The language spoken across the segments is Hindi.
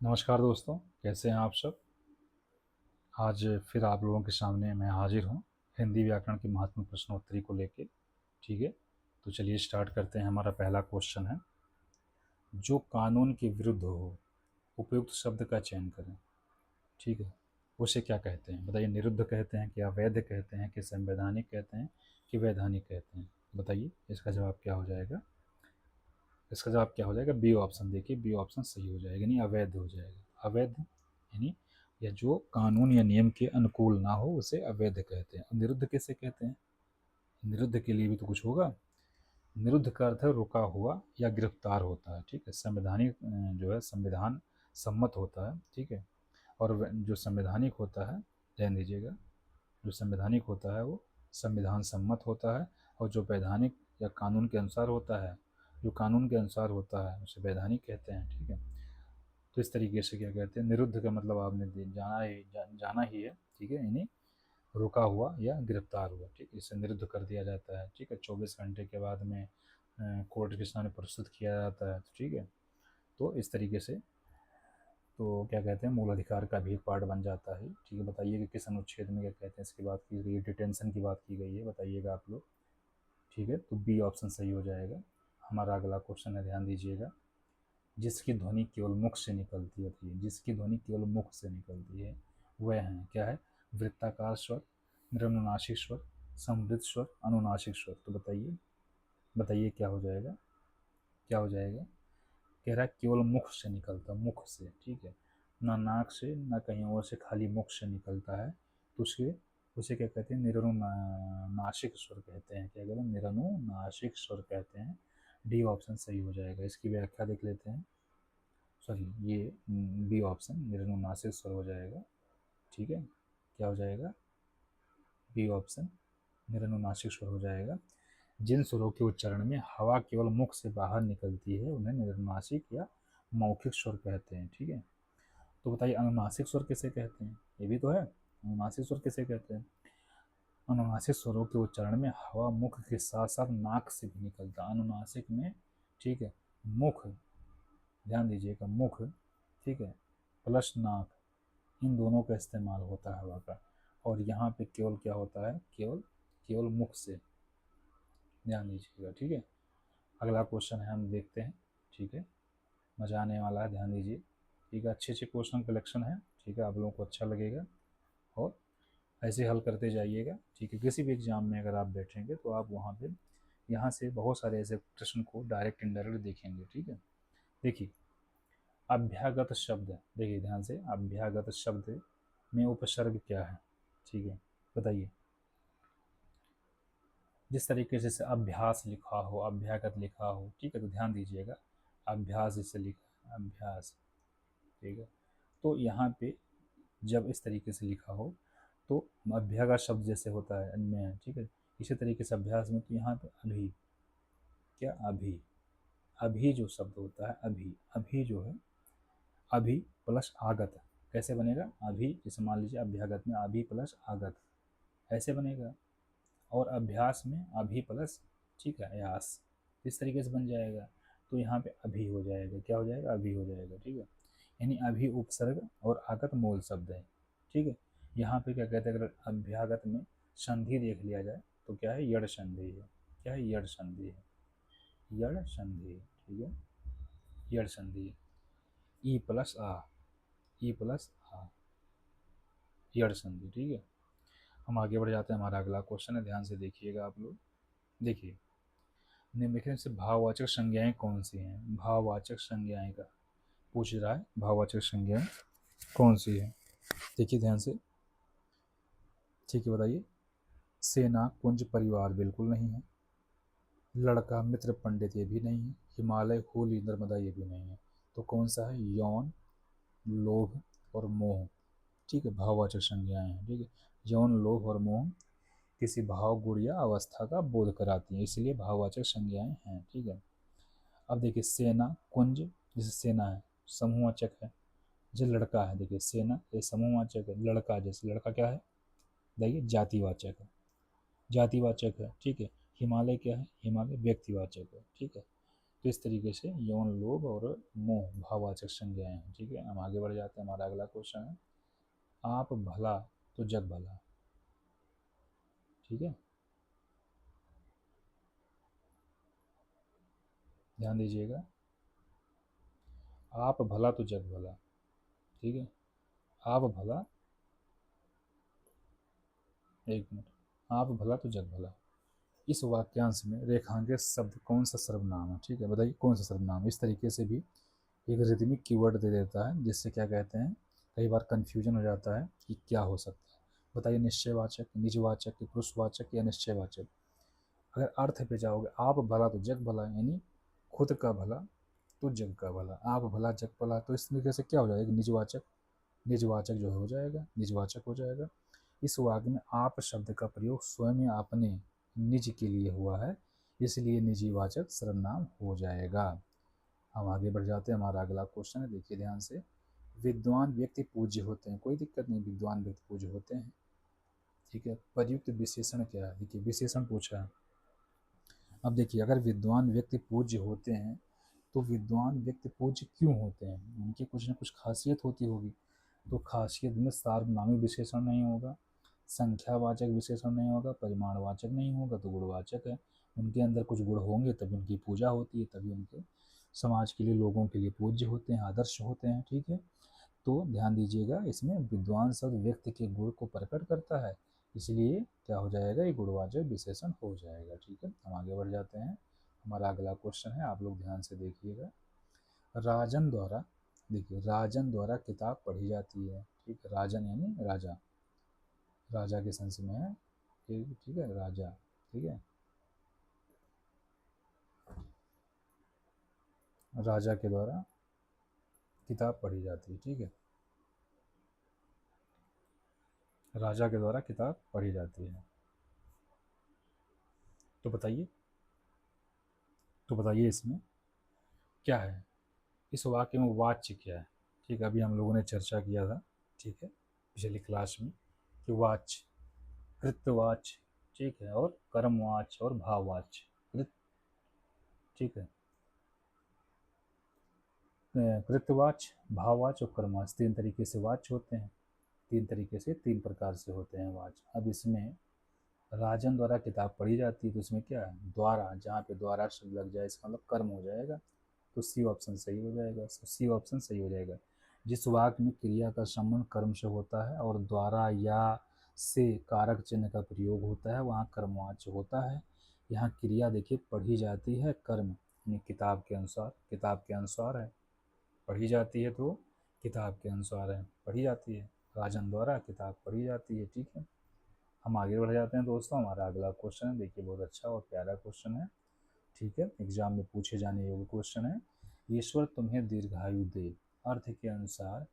नमस्कार दोस्तों, कैसे हैं आप सब। आज फिर आप लोगों के सामने मैं हाजिर हूँ हिंदी व्याकरण की महत्वपूर्ण प्रश्नोत्तरी को लेके। ठीक है, तो चलिए स्टार्ट करते हैं। हमारा पहला क्वेश्चन है, जो कानून के विरुद्ध हो उपयुक्त शब्द का चयन करें। ठीक है, उसे क्या कहते हैं बताइए। निरुद्ध कहते हैं कि अवैध कहते हैं कि संवैधानिक कहते हैं कि वैधानिक कहते हैं। बताइए इसका जवाब क्या हो जाएगा। इसका जवाब क्या हो जाएगा, बी ऑप्शन। देखिए बी ऑप्शन सही हो जाएगा, यानी अवैध हो जाएगा। अवैध यानी या जो कानून या नियम के अनुकूल ना हो उसे अवैध कहते हैं। निरुद्ध किसे कहते हैं, निरुद्ध के लिए भी तो कुछ होगा। निरुद्ध का अर्थ है रुका हुआ या गिरफ्तार होता है। ठीक है, संवैधानिक जो है संविधान सम्मत होता है। ठीक है, और जो संवैधानिक होता है, ध्यान दीजिएगा, जो संवैधानिक होता है वो संविधान सम्मत होता है, और जो वैधानिक या कानून के अनुसार होता है, जो कानून के अनुसार होता है उसे वैधानिक कहते हैं। ठीक है, तो इस तरीके से क्या कहते हैं, निरुद्ध का मतलब आपने जाना ही है। ठीक है, यानी रुका हुआ या गिरफ्तार हुआ। ठीक है, इसे निरुद्ध कर दिया जाता है। ठीक है, 24 घंटे के बाद में कोर्ट के सामने प्रस्तुत किया जाता है। ठीक है, तो इस तरीके से तो क्या कहते हैं, मूल अधिकार का भी एक पार्ट बन जाता है। ठीक है, बताइए कि किस अनुच्छेद में क्या कहते हैं इसकी बात की गई है, डिटेंशन की बात की गई है, बताइएगा आप लोग। ठीक है, तो बी ऑप्शन सही हो जाएगा। हमारा अगला क्वेश्चन है, ध्यान दीजिएगा, जिसकी ध्वनि केवल मुख से निकलती है। जिसकी ध्वनि केवल मुख से निकलती है वह है क्या है, वृत्ताकार स्वर, निरनुनासिक स्वर, समृद्ध स्वर, अनुनासिक स्वर। तो बताइए, बताइए क्या हो जाएगा, क्या हो जाएगा। कह रहा है केवल मुख से निकलता, मुख से। ठीक है, ना नाक से ना कहीं और से, खाली मुख से निकलता है। तो उसके उसे क्या कहते हैं, निरनुनासिक स्वर कहते हैं। क्या कहते हैं, निरनुनासिक स्वर कहते हैं। डी ऑप्शन सही हो जाएगा। इसकी व्याख्या देख लेते हैं। सॉरी, ये बी ऑप्शन निरनुनासिक स्वर हो जाएगा। ठीक है, क्या हो जाएगा, बी ऑप्शन निरनुनासिक स्वर हो जाएगा। जिन स्वरों के उच्चारण में हवा केवल मुख से बाहर निकलती है उन्हें निरनुनासिक या मौखिक स्वर कहते हैं। ठीक है, तो बताइए अनुनासिक स्वर किसे कहते हैं, ये भी तो है। अनुनासिक स्वर किसे कहते हैं, अनुनासिक स्वरों के उच्चारण में हवा मुख के साथ साथ नाक से भी निकलता है। अनुनासिक में, ठीक है, मुख, ध्यान दीजिएगा, मुख, ठीक है, प्लस नाक, इन दोनों का इस्तेमाल होता है हवा का। और यहाँ पे केवल क्या होता है, केवल केवल मुख से, ध्यान दीजिएगा। ठीक है, अगला क्वेश्चन है, हम देखते हैं। ठीक है, मज़ा आने वाला है, ध्यान दीजिए। ठीक है, अच्छे अच्छे क्वेश्चन कलेक्शन है। ठीक है, आप लोगों को अच्छा लगेगा और ऐसे हल करते जाइएगा। ठीक है, किसी भी एग्जाम में अगर आप बैठेंगे तो आप वहाँ पे यहाँ से बहुत सारे ऐसे प्रश्न को डायरेक्ट इनडायरेक्ट देखेंगे। ठीक है, देखिए अभ्यागत शब्द, देखिए ध्यान से, अभ्यागत शब्द में उपसर्ग क्या है। ठीक है, बताइए। जिस तरीके से अभ्यास लिखा हो, अभ्यागत लिखा हो, ठीक है, तो ध्यान दीजिएगा, अभ्यास जिससे लिखा है, अभ्यास। ठीक है, तो यहाँ पे जब इस तरीके से लिखा हो तो अभ्यागत शब्द जैसे होता है अन्य, ठीक है, इसी तरीके से अभ्यास में तो यहाँ पे अभी, क्या अभी, अभी जो शब्द होता है, अभी, अभी जो है, अभी प्लस आगत, कैसे बनेगा, अभी जैसे मान लीजिए अभ्यागत में अभी प्लस आगत ऐसे बनेगा, और अभ्यास में अभी प्लस, ठीक है, यास, इस तरीके से बन जाएगा। तो यहाँ पे अभी हो जाएगा, क्या हो जाएगा, अभी हो जाएगा। ठीक है, यानी अभी उपसर्ग और आगत मूल शब्द है। ठीक है, यहाँ पे क्या कहते हैं, अगर अभ्यागत में संधि देख लिया जाए तो क्या है, यड़ संधि है। क्या है, यड़ संधि है, यड़ संधि है। ठीक है, यड़ संधि है, ई प्लस आ, ई प्लस आ, यड़ संधि। ठीक है, हम आगे बढ़ जाते हैं। हमारा अगला क्वेश्चन है, ध्यान से देखिएगा आप लोग। देखिए, निम्नलिखित से भाववाचक संज्ञाएं कौन सी हैं, भाववाचक संज्ञाएं का पूछ रहा है, भाववाचक संज्ञाएं कौन सी है। देखिए ध्यान से, ठीक है, बताइए। सेना कुंज परिवार बिल्कुल नहीं है, लड़का मित्र पंडित ये भी नहीं है, हिमालय होली नर्मदा ये भी नहीं है। तो कौन सा है, यौन, लोभ और मोह। ठीक है, भाववाचक संज्ञाएं हैं। ठीक है, यौन, लोभ और मोह किसी भाव गुण या अवस्था का बोध कराती हैं, इसलिए भाववाचक संज्ञाएं हैं। ठीक है, अब देखिए सेना कुंज, जैसे सेना है समूहवाचक है, जैसे लड़का है, देखिए सेना ये समूहवाचक है, लड़का जैसे लड़का क्या है, देखिए जातिवाचक है, जातिवाचक है। ठीक है, हिमालय क्या है, हिमालय व्यक्तिवाचक है। ठीक है, किस तरीके से यौन लोभ और मोह भाववाचक संज्ञाएं हैं। ठीक है, हम आगे बढ़ जाते हैं। हमारा अगला क्वेश्चन है आप भला तो जग भला। ठीक है, ध्यान दीजिएगा, आप भला तो जग भला। ठीक है, आप भला, एक मिनट, आप भला तो जग भला, इस वाक्यांश में रेखांकित शब्द कौन सा सर्वनाम है। ठीक है, बताइए कौन सा सर्वनाम। इस तरीके से भी एक रिदमिक कीवर्ड दे देता है, जिससे क्या कहते हैं, कई बार कन्फ्यूजन हो जाता है कि क्या हो सकता है। बताइए, निश्चयवाचक, निजवाचक, पुरुषवाचक या निश्चयवाचक। अगर अर्थ पे जाओगे, आप भला तो जग भला, यानी खुद का भला तो जग का भला, आप भला जग भला, तो इस तरीके से क्या हो जाएगा, निजवाचक, निजवाचक जो हो जाएगा, निजवाचक हो जाएगा। इस वाक्य में आप शब्द का प्रयोग स्वयं या अपने निज के लिए हुआ है, इसलिए निजीवाचक सर्वनाम हो जाएगा। हम आगे बढ़ जाते हैं। हमारा अगला क्वेश्चन है, देखिए ध्यान से। विद्वान व्यक्ति पूज्य होते हैं, कोई दिक्कत नहीं, विद्वान व्यक्ति पूज्य होते हैं। ठीक है, प्रयुक्त विशेषण क्या है, देखिए विशेषण पूछा है। अब देखिए, अगर विद्वान व्यक्ति पूज्य होते हैं तो विद्वान व्यक्ति पूज्य क्यों होते हैं, उनकी कुछ न कुछ खासियत होती होगी। तो खासियत में सार्वनामिक विशेषण नहीं होगा, संख्यावाचक विशेषण नहीं होगा, परिमाणवाचक नहीं होगा, तो गुणवाचक है। उनके अंदर कुछ गुण होंगे तभी उनकी पूजा होती है, तभी उनके समाज के लिए, लोगों के लिए पूज्य होते हैं, आदर्श होते हैं। ठीक है, तो ध्यान दीजिएगा, इसमें विद्वान शब्द व्यक्ति के गुण को प्रकट करता है, इसलिए क्या हो जाएगा, ये गुणवाचक विशेषण हो जाएगा। ठीक है, हम आगे बढ़ जाते हैं। हमारा अगला क्वेश्चन है, आप लोग ध्यान से देखिएगा। राजन द्वारा, देखिए राजन द्वारा किताब पढ़ी जाती है। ठीक है, राजन यानी राजा, राजा के सेंस में है। ठीक है, राजा। ठीक है, राजा के द्वारा किताब पढ़ी जाती है। ठीक है, राजा के द्वारा किताब पढ़ी जाती है। तो बताइए, तो बताइए इसमें क्या है, इस वाक्य में वाच्य क्या है। ठीक है, अभी हम लोगों ने चर्चा किया था, ठीक है, पिछली क्लास में, कि वाच्य, कृत्यवाच्य, ठीक है, और कर्मवाच्य और भाववाच्य। कृत, ठीक है, कृत्यवाच्य, भाववाच्य और कर्मवाच्य, तीन तरीके से वाच्य होते हैं, तीन तरीके से, तीन प्रकार से होते हैं वाच्य। अब इसमें राजन द्वारा किताब पढ़ी जाती है, तो इसमें क्या है, द्वारा, जहाँ पे द्वारा शब्द लग जाए इसका मतलब कर्म हो जाएगा, तो सी ऑप्शन सही हो जाएगा, सी ऑप्शन सही हो जाएगा। जिस वाक्य में क्रिया का संबंध कर्म से होता है और द्वारा या से कारक चिन्ह का प्रयोग होता है, वहाँ कर्मवाच्य होता है। यहाँ क्रिया देखिए पढ़ी जाती है, कर्म यानी किताब के अनुसार, किताब के अनुसार है, पढ़ी जाती है तो किताब के अनुसार है, पढ़ी जाती है, राजन द्वारा किताब पढ़ी जाती है। ठीक है, हम आगे बढ़ जाते हैं दोस्तों। हमारा अगला क्वेश्चन है, देखिए बहुत अच्छा और प्यारा क्वेश्चन है। ठीक है, एग्जाम में पूछे जाने योग्य क्वेश्चन है। ईश्वर तुम्हें दीर्घायु दे, अर्थ के अनुसार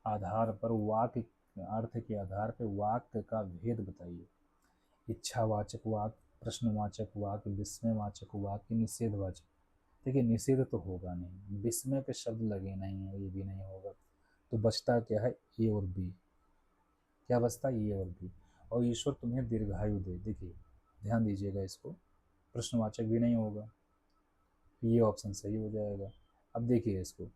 आधार पर वाक्य, अर्थ के आधार पर वाक्य का भेद बताइए। इच्छावाचक वाक्य, प्रश्नवाचक वाक्य, विस्मयवाचक वाक्य, निषेधवाचक। देखिए निषेध तो होगा नहीं, विस्मय पे शब्द लगे नहीं है, ये भी नहीं होगा, तो बचता क्या है, ए और बी। क्या बचता है, ए और बी। और ईश्वर तुम्हें दीर्घायु दे, देखिए ध्यान दीजिएगा, इसको प्रश्नवाचक भी नहीं होगा, ये ऑप्शन सही हो जाएगा। अब देखिए इसको,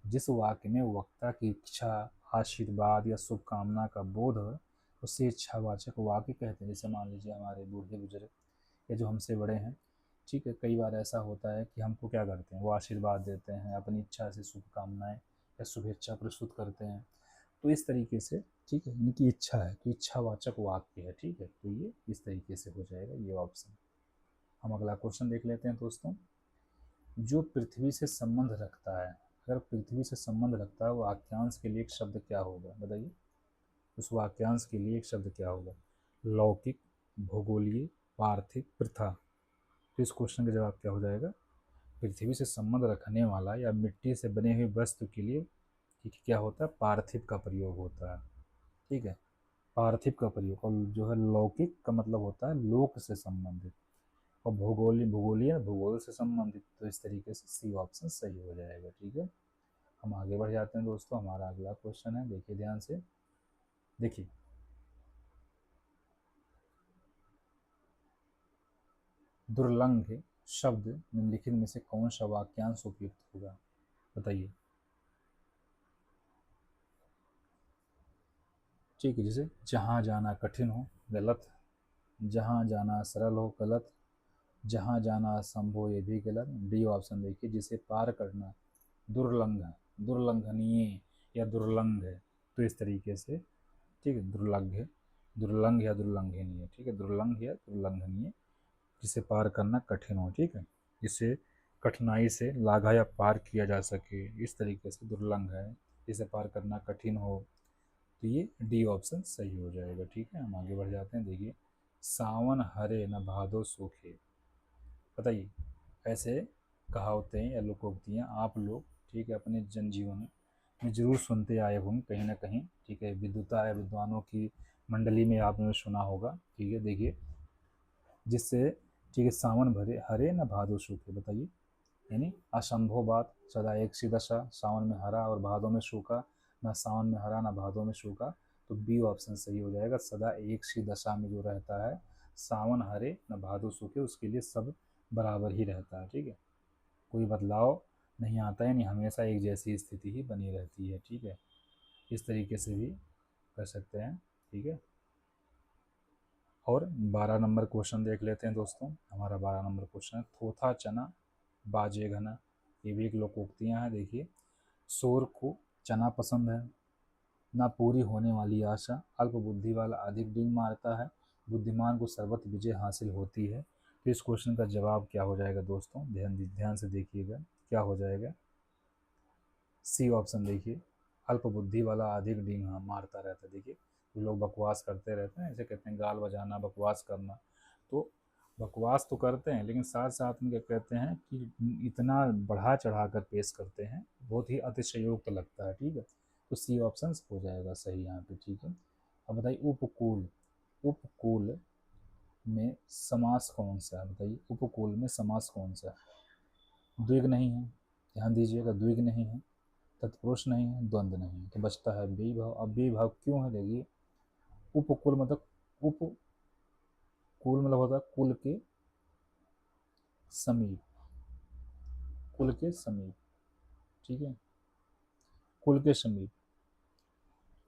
जिस वाक्य में वक्ता की इच्छा, आशीर्वाद या शुभकामना का बोध हो, उसे इच्छावाचक वाक्य कहते हैं। जैसे मान लीजिए हमारे बूढ़े बुजुर्ग या जो हमसे बड़े हैं, ठीक है, कई बार ऐसा होता है कि हमको क्या करते हैं, वो आशीर्वाद देते हैं, अपनी इच्छा से शुभकामनाएं या शुभेच्छा प्रस्तुत करते हैं, तो इस तरीके से, ठीक है, इनकी इच्छा है तो इच्छावाचक वाक्य है। ठीक है, तो ये इस तरीके से हो जाएगा, ये ऑप्शन। हम अगला क्वेश्चन देख लेते हैं दोस्तों। जो पृथ्वी से संबंध रखता है, अगर पृथ्वी से संबंध रखता है, वो वाक्यांश के लिए एक शब्द क्या होगा, बताइए, उस वाक्यांश के लिए एक शब्द क्या होगा। लौकिक, भूगोलीय, पार्थिव, प्रथा। तो इस क्वेश्चन का जवाब क्या हो जाएगा, पृथ्वी से संबंध रखने वाला या मिट्टी से बने हुए वस्तु के लिए, ठीक है, क्या होता है, पार्थिव का प्रयोग होता है। ठीक है, पार्थिव का प्रयोग, और जो है लौकिक का मतलब होता है लोक से संबंधित, और भूगोलीय, भूगोलीय भूगोल से संबंधित, तो इस तरीके से सी ऑप्शन सही हो जाएगा। ठीक है, हम आगे बढ़ जाते हैं दोस्तों। हमारा अगला क्वेश्चन है, देखिए ध्यान से, देखिए दुर्लंघ शब्द निम्नलिखित में से कौन सा वाक्यांश उपयुक्त होगा, बताइए। ठीक है, जैसे जहाँ जाना कठिन हो, गलत। जहाँ जाना सरल हो, गलत। जहाँ जाना असंभव हो, ये भी गलत। डी ऑप्शन देखिए, जिसे पार करना दुर्लंघ, दुर्लंघनीय या दुर्लंघ है, तो इस तरीके से, ठीक है, दुर्लंघ है, दुर्लंघ या दुर्लंघनीय, ठीक है, दुर्लंघ या दुर्लंघनीय, जिसे पार करना कठिन हो, ठीक है, जिसे कठिनाई से लाघा या पार किया जा सके, इस तरीके से दुर्लंघ है, जिसे पार करना कठिन हो, तो ये डी ऑप्शन सही हो जाएगा। ठीक है, हम आगे बढ़ जाते हैं। देखिए, सावन हरे न भादो सूखे, बताइए। ऐसे कहावतें या लोकोक्तियाँ आप लोग, ठीक है, अपने जनजीवन में जरूर सुनते आए होंगे कहीं ना कहीं, ठीक है, विद्वता या विद्वानों की मंडली में आपने सुना होगा। ठीक है, देखिए, जिससे, ठीक है, सावन भरे हरे न भादो सूखे, बताइए, यानी असंभव बात, सदा एक सी दशा, सावन में हरा और भादों में सूखा, ना सावन में हरा ना भादों में सूखा, तो बी ऑप्शन सही हो जाएगा। सदा एक सी दशा में जो रहता है, सावन हरे न भादो सूखे, उसके लिए सब बराबर ही रहता है। ठीक है, कोई बदलाव नहीं आता है, नहीं, हमेशा एक जैसी स्थिति ही बनी रहती है। ठीक है, इस तरीके से भी कर सकते हैं। ठीक है, और 12 नंबर क्वेश्चन देख लेते हैं दोस्तों। हमारा 12 नंबर क्वेश्चन है, थोथा चना बाजे घना, ये भी एक लोकोक्तियाँ हैं। देखिए, शोर को चना पसंद है, ना पूरी होने वाली आशा, अल्प बुद्धि वाला अधिक डींग मारता है, बुद्धिमान को सर्वत्र विजय हासिल होती है। तो इस क्वेश्चन का जवाब क्या हो जाएगा दोस्तों, ध्यान से देखिएगा, क्या हो जाएगा। सी ऑप्शन देखिए, अल्प बुद्धि वाला अधिक डींग मारता रहता है। देखिए, जो लोग बकवास करते रहते हैं, ऐसे कहते हैं गाल बजाना, बकवास करना, तो बकवास तो करते हैं, लेकिन साथ साथ में क्या कहते हैं कि इतना बढ़ा चढ़ा कर पेश करते हैं, बहुत ही अतिशयोक्त लगता है। ठीक है, तो सी ऑप्शन हो जाएगा सही यहाँ पे। ठीक है, अब बताइए, उपकूल, उपकूल में समास कौन सा है, बताइए, उपकूल में समास कौन सा है। द्विग नहीं है, ध्यान दीजिएगा, द्विग नहीं है, तत्पुरुष नहीं है, द्वंद्व नहीं है, तो बचता है विभाव। अब विभाव क्यों है, देखिए, उपकुल मतलब, उपकुल मतलब होता है कुल के समीप, कुल के समीप, ठीक है, कुल के समीप,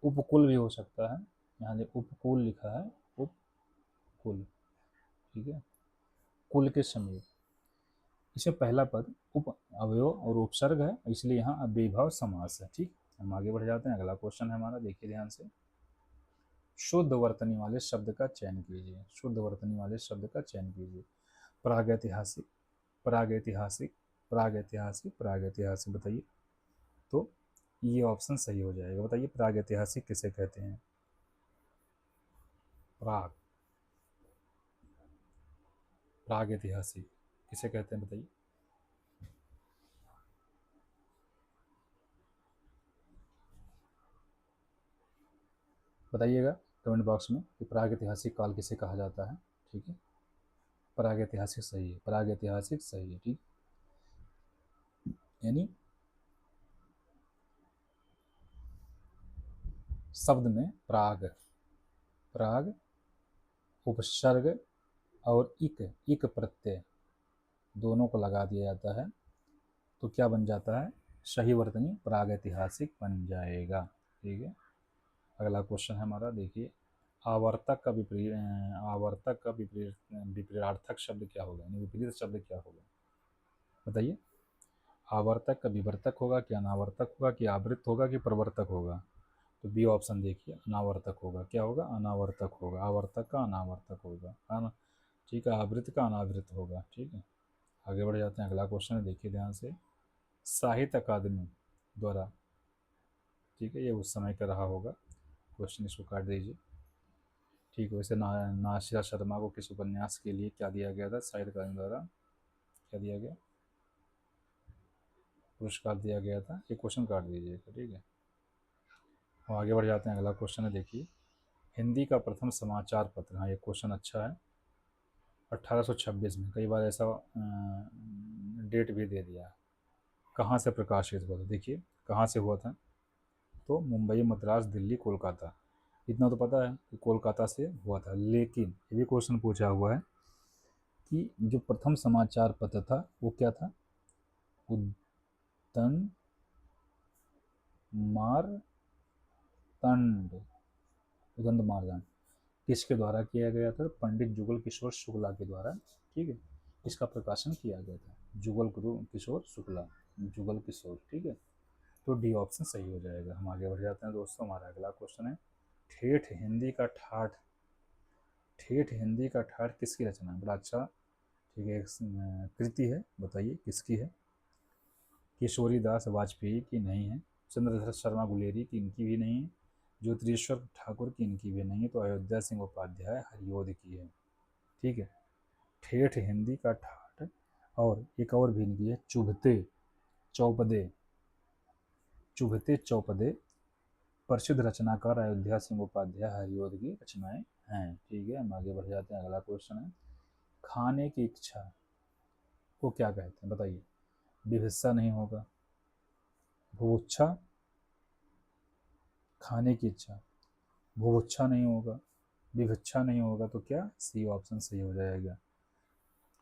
उपकुल भी हो सकता है, यहाँ जो उपकुल लिखा है, उपकुल, ठीक है, कुल के समीप, इसमें पहला पद उप अवयव और उपसर्ग है, इसलिए यहाँ अव्ययीभाव समास है। ठीक, हम आगे बढ़ जाते हैं। अगला क्वेश्चन है हमारा, देखिए ध्यान से, शुद्ध वर्तनी वाले शब्द का चयन कीजिए, शुद्ध वर्तनी वाले शब्द का चयन कीजिए। प्रागैतिहासिक, प्रागैतिहासिक, प्रागैतिहासिक, प्रागैतिहासिक, बताइए, तो ये ऑप्शन सही हो जाएगा। बताइए, प्रागैतिहासिक किसे कहते हैं, प्राग, प्रागैतिहासिक किसे कहते हैं, बताइए। बताइएगा कमेंट बॉक्स में कि प्रागैतिहासिक काल किसे कहा जाता है। ठीक है, प्रागैतिहासिक सही है, प्रागैतिहासिक सही है। ठीक, यानी शब्द में प्राग, प्राग उपसर्ग और इक प्रत्यय दोनों को लगा दिया जाता है, तो क्या बन जाता है, सही वर्तनी प्रागैतिहासिक बन जाएगा। ठीक है, अगला क्वेश्चन है हमारा, देखिए, आवर्तक का विपरीत, आवर्तक का विपरीत, विपरीतार्थक शब्द क्या होगा, यानी विपरीत शब्द क्या होगा, बताइए। आवर्तक का विवर्तक होगा कि अनावर्तक होगा कि आवृत्त होगा कि प्रवर्तक होगा, तो बी ऑप्शन देखिए, अनावर्तक होगा। क्या होगा, अनावर्तक होगा, आवर्तक का अनावर्तक होगा, है ना। ठीक है, आवृत्त का अनावृत होगा। ठीक है, आगे बढ़ जाते हैं। अगला क्वेश्चन है, देखिए ध्यान से, साहित्य अकादमी द्वारा, ठीक है, ये उस समय का रहा होगा क्वेश्चन, इसको काट दीजिए। ठीक है, वैसे नासिरा शर्मा को किस उपन्यास के लिए क्या दिया गया था, साहित्य अकादमी द्वारा क्या दिया गया, पुरस्कार दिया गया था, ये क्वेश्चन काट दीजिएगा। ठीक है, और आगे बढ़ जाते हैं। अगला क्वेश्चन है, देखिए, हिंदी का प्रथम समाचार पत्र, हाँ ये क्वेश्चन अच्छा है, 1826 में, कई बार ऐसा डेट भी दे दिया, कहाँ से प्रकाशित हुआ था, देखिए कहाँ से हुआ था, तो मुंबई, मद्रास, दिल्ली, कोलकाता, इतना तो पता है कि कोलकाता से हुआ था। लेकिन ये भी क्वेश्चन पूछा हुआ है कि जो प्रथम समाचार पत्र था वो क्या था? उद्दन मार्तंड, उदंत मार्तंड किसके द्वारा किया गया था? पंडित जुगल किशोर शुक्ला के द्वारा, ठीक है, इसका प्रकाशन किया गया था। जुगल किशोर शुक्ला, जुगल किशोर, ठीक है। तो डी ऑप्शन सही हो जाएगा। हम आगे बढ़ जाते हैं दोस्तों। हमारा अगला क्वेश्चन है, ठेठ हिंदी का ठाठ, ठेठ हिंदी का ठाठ किसकी रचना है? बड़ा अच्छा, ठीक है, कृति है, बताइए किसकी है? किशोरी दास वाजपेयी की नहीं है, चंद्रधर शर्मा गुलेरी की इनकी भी नहीं है, ज्योतिरेश्वर ठाकुर की इनकी भी नहीं है, तो अयोध्या सिंह उपाध्याय हरिओद की है, ठीक है। ठेठ हिंदी का ठाठ, और एक और भी इनकी है, चुभते चौपदे, चुभते चौपदे प्रसिद्ध रचनाकार अयोध्या सिंह उपाध्याय हरिओद की रचनाएं हैं, ठीक है। हम आगे बढ़ जाते हैं। अगला क्वेश्चन है, खाने की इच्छा को क्या कहते हैं? बताइए। विभित्सा नहीं होगा, भुभुक्षा, खाने की इच्छा, भुभुक्षा नहीं होगा, विभिक्षा नहीं होगा, तो क्या? सी ऑप्शन सही हो जाएगा।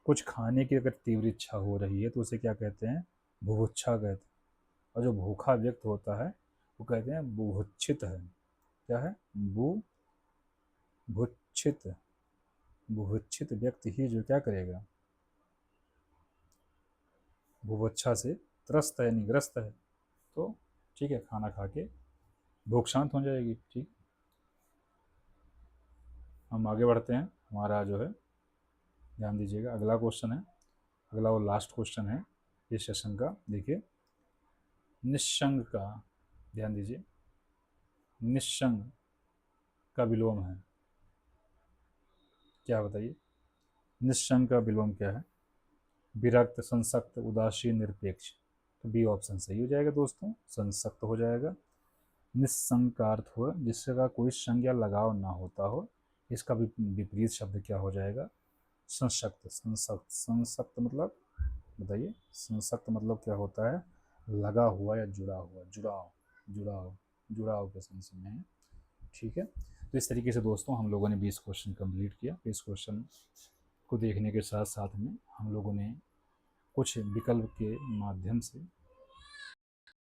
कुछ खाने की अगर तीव्र इच्छा हो रही है तो उसे क्या कहते हैं? भुभुक्षा कहते हैं। और जो भूखा व्यक्त होता है वो कहते हैं बुभुक्षित है। क्या है? बुभुक्षित, बुभुक्षित व्यक्ति ही जो क्या करेगा? बुभुक्षा से त्रस्त है, निग्रस्त है, तो ठीक है, खाना खा के भूख शांत हो जाएगी, ठीक। हम आगे बढ़ते हैं। हमारा जो है, ध्यान दीजिएगा, अगला क्वेश्चन है, अगला और लास्ट क्वेश्चन है इस सेशन का। देखिए, निस्संग का, ध्यान दीजिए, निस्संग का विलोम है क्या? बताइए। निस्संग का विलोम क्या है? विरक्त, संसक्त, उदासीन, निरपेक्ष। तो बी ऑप्शन सही हो जाएगा दोस्तों, संसक्त हो जाएगा। निस्संग का अर्थ हो जिसका कोई संग या लगाव ना होता हो, इसका विपरीत शब्द क्या हो जाएगा? संसक्त, संसक्त, संसक्त मतलब, बताइए, संसक्त मतलब क्या होता है? लगा हुआ या जुड़ा हुआ, जुड़ाव, जुड़ाव, जुड़ाव के सेंस में है, ठीक है। तो इस तरीके से दोस्तों हम लोगों ने 20 क्वेश्चन कंप्लीट किया। इस क्वेश्चन को देखने के साथ साथ में हम लोगों ने कुछ विकल्प के माध्यम से